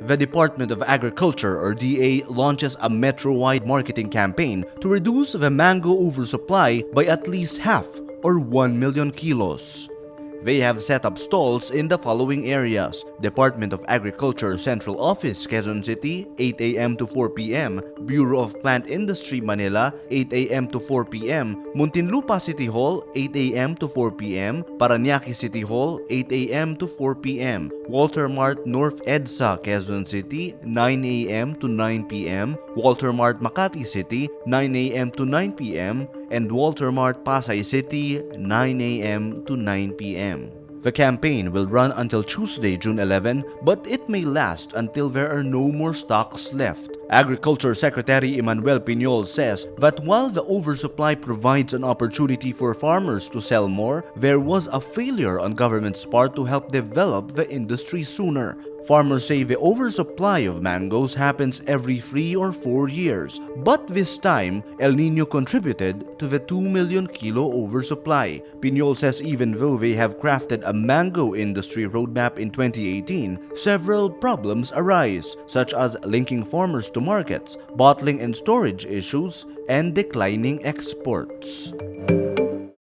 The Department of Agriculture or DA launches a metro-wide marketing campaign to reduce the mango oversupply by at least half or 1 million kilos. They have set up stalls in the following areas: Department of Agriculture Central Office, Quezon City, 8 a.m. to 4 p.m. Bureau of Plant Industry, Manila, 8 a.m. to 4 p.m. Muntinlupa City Hall, 8 a.m. to 4 p.m. Parañaque City Hall, 8 a.m. to 4 p.m. Walter Mart North EDSA, Quezon City, 9 a.m. to 9 p.m. Walter Mart Makati City, 9 a.m. to 9 p.m. and Walter Mart Pasay City, 9 a.m. to 9 p.m. The campaign will run until Tuesday, June 11, but it may last until there are no more stocks left. Agriculture Secretary Emmanuel Piñol says that while the oversupply provides an opportunity for farmers to sell more, there was a failure on government's part to help develop the industry sooner. Farmers say the oversupply of mangoes happens every 3 or 4 years, but this time, El Nino contributed to the 2 million kilo oversupply. Piñol says even though they have crafted a mango industry roadmap in 2018, several problems arise, such as linking farmers to markets, bottling and storage issues, and declining exports.